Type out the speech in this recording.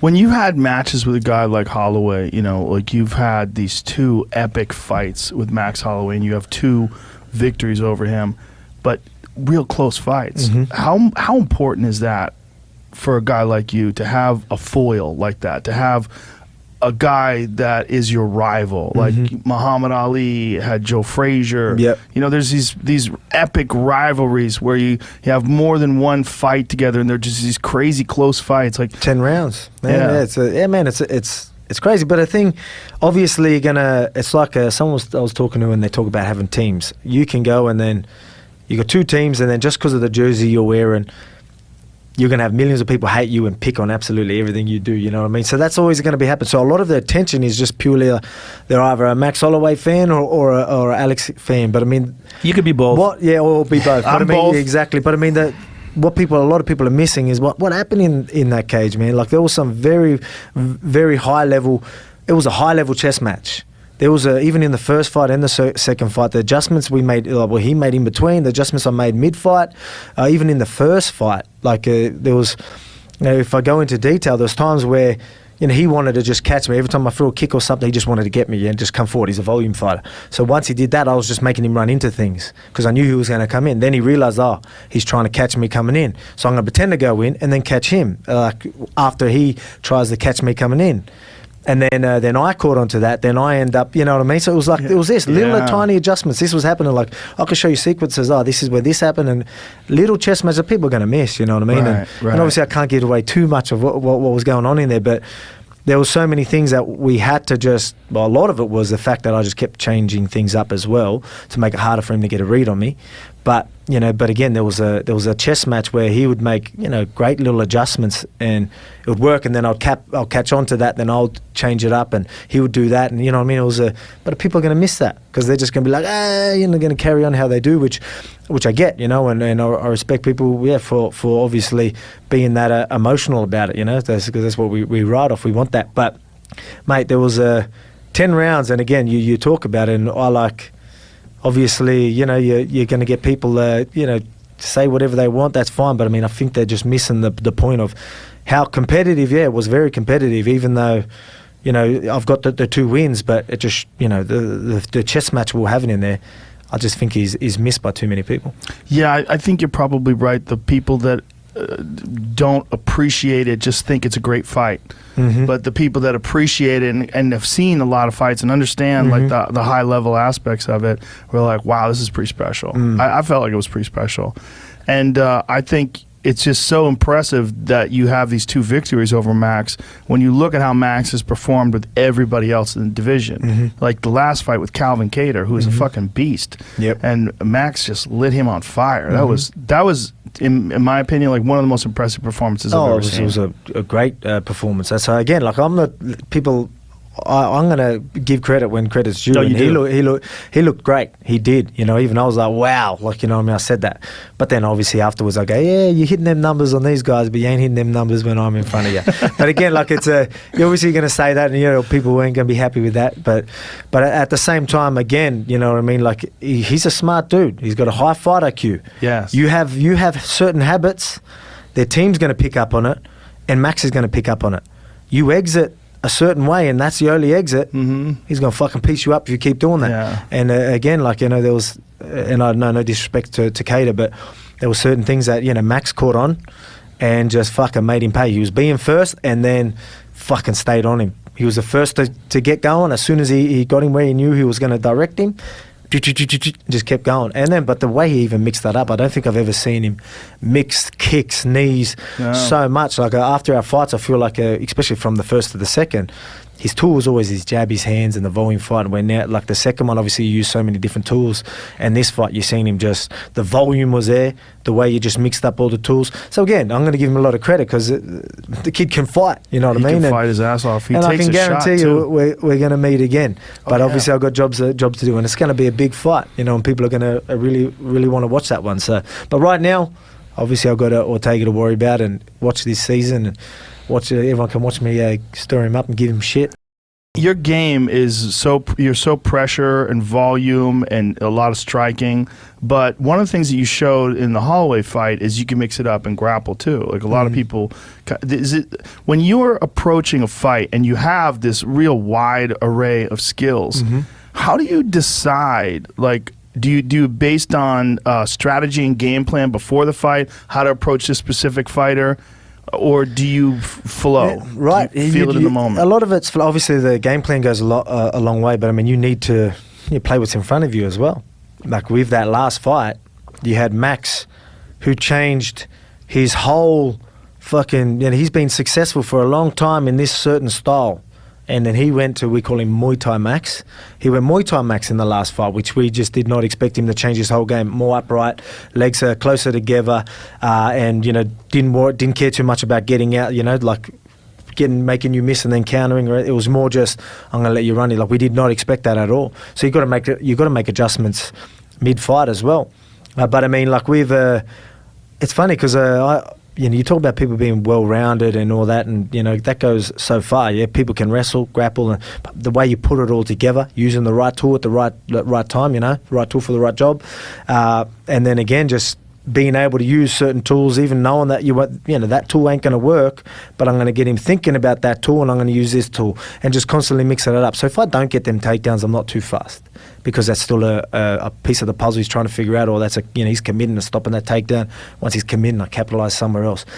When you had matches with a guy like Holloway, you know, like you've had these 2 epic fights with Max Holloway, and you have 2 victories over him, but real close fights. How important is that for a guy like you to have a foil like that, to have a guy that is your rival, like Muhammad Ali had Joe Frazier. Yep. You know, there's these epic rivalries where you have more than one fight together, and they're just these crazy close fights, like 10 rounds. Man, it's crazy. But I think obviously you're gonna. It's like someone I was talking to, and they talk about having teams. You can go and then you got 2 teams, and then just because of the jersey you're wearing, you're going to have millions of people hate you and pick on absolutely everything you do, you know what I mean? So that's always going to be happening. So a lot of the attention is just purely they're either a Max Holloway fan or a Alex fan. But I mean, you could be both. Or be both. I'm both. Exactly. But I mean, a lot of people are missing is what happened in that cage, man. Like there was some very, very high level. It was a high level chess match. There was even in the first fight and the second fight, the adjustments we made, he made in between, the adjustments I made mid-fight, even in the first fight, like there was, you know, if I go into detail, there's times where, you know, he wanted to just catch me. Every time I threw a kick or something, he just wanted to get me and just come forward. He's a volume fighter. So once he did that, I was just making him run into things because I knew he was going to come in. Then he realised, he's trying to catch me coming in. So I'm going to pretend to go in and then catch him after he tries to catch me coming in. And then I caught onto that. Then I end up, you know what I mean? So it was like, it was this, little tiny adjustments. This was happening. Like, I could show you sequences. This is where this happened. And little chess matches that people are going to miss, you know what I mean? Right, and obviously I can't give away too much of what was going on in there. But there were so many things that we had to just, a lot of it was the fact that I just kept changing things up as well to make it harder for him to get a read on me. But, you know, again, there was a chess match where he would make, you know, great little adjustments and it would work, and then I'll catch on to that, then I'll change it up and he would do that, and you know what I mean? But people are going to miss that because they're just going to be like, you know, going to carry on how they do, which I get, you know, and I respect people, for obviously being that emotional about it, you know, because that's what we write off. We want that. But, mate, there was 10 rounds, and again, you talk about it, and I like, obviously, you know, you're going to get people, you know, say whatever they want, that's fine, but I mean, I think they're just missing the point of how competitive, it was very competitive, even though, you know, I've got the 2 wins, but it just, you know, the chess match we're having in there, I just think is missed by too many people. Yeah, I think you're probably right. The people that don't appreciate it just think it's a great fight. But the people that appreciate it and have seen a lot of fights and understand like the high level aspects of it, we're like, wow, this is pretty special. I felt like it was pretty special. And I think it's just so impressive that you have these 2 victories over Max when you look at how Max has performed with everybody else in the division. Like the last fight with Calvin Kattar, who is a fucking beast. And Max just lit him on fire. That was in my opinion, like one of the most impressive performances I've ever seen. It was a great performance. That's again, like I'm going to give credit when credit's due. No, you do. He looked great. He did. You know, even I was like, wow. Like, you know what I mean? I said that. But then obviously afterwards I go, yeah, you're hitting them numbers on these guys, but you ain't hitting them numbers when I'm in front of you. But again, like you're obviously going to say that, and, you know, people weren't going to be happy with that. But at the same time, again, you know what I mean? Like he's a smart dude. He's got a high fight IQ. Yes. You have certain habits. Their team's going to pick up on it, and Max is going to pick up on it. You exit a certain way, and that's the only exit. He's going to fucking piece you up if you keep doing that. Yeah. And again, like, you know, there was, and I know no disrespect to Kattar, but there were certain things that, you know, Max caught on and just fucking made him pay. He was being first and then fucking stayed on him. He was the first to get going. As soon as he got him where he knew he was going to direct him, just kept going. And then, but the way he even mixed that up, I don't think I've ever seen him mix kicks, knees so much. Like after our fights, I feel like, especially from the first to the second, his tool was always his jab, his hands, and the volume fight. And when now, like the second one, obviously you use so many different tools, and this fight you've seen him just, the volume was there, the way you just mixed up all the tools. So again, I'm going to give him a lot of credit because the kid can fight, you know what I mean? He can fight his ass off. He and takes I can guarantee you we're going to meet again. But obviously I've got jobs to do, and it's going to be a big fight, you know, and people are going to really, really want to watch that one. So, but right now, obviously I've got Ortega to worry about and watch this season, and watch everyone can watch me stir him up and give him shit. your game is you're so pressure and volume and a lot of striking, but one of the things that you showed in the Holloway fight is you can mix it up and grapple too. Like a lot of people, when you're approaching a fight and you have this real wide array of skills, how do you decide, like, do you based on strategy and game plan before the fight, how to approach this specific fighter? Or do you flow? Yeah, right. Do you feel it in the moment? A lot of it's obviously the game plan goes a long way, but I mean you need to play what's in front of you as well. Like with that last fight, you had Max, who changed his whole fucking. He's been successful for a long time in this certain style. And then he went to, we call him Muay Thai Max. He went Muay Thai Max in the last fight, which we just did not expect him to change his whole game. More upright, legs are closer together, and didn't care too much about getting out. Like making you miss and then countering. It was more just, I'm gonna let you run it. Like we did not expect that at all. So you got to make adjustments mid-fight as well. But I mean, like it's funny because you talk about people being well-rounded and all that, and that goes so far. Yeah, people can wrestle, grapple, and the way you put it all together, using the right tool at the right time, right tool for the right job, and then again, just being able to use certain tools, even knowing that that tool ain't going to work, but I'm going to get him thinking about that tool, and I'm going to use this tool, and just constantly mixing it up. So if I don't get them takedowns, I'm not too fast, because that's still a piece of the puzzle he's trying to figure out, or he's committing to stopping that takedown. Once he's committing, I capitalize somewhere else.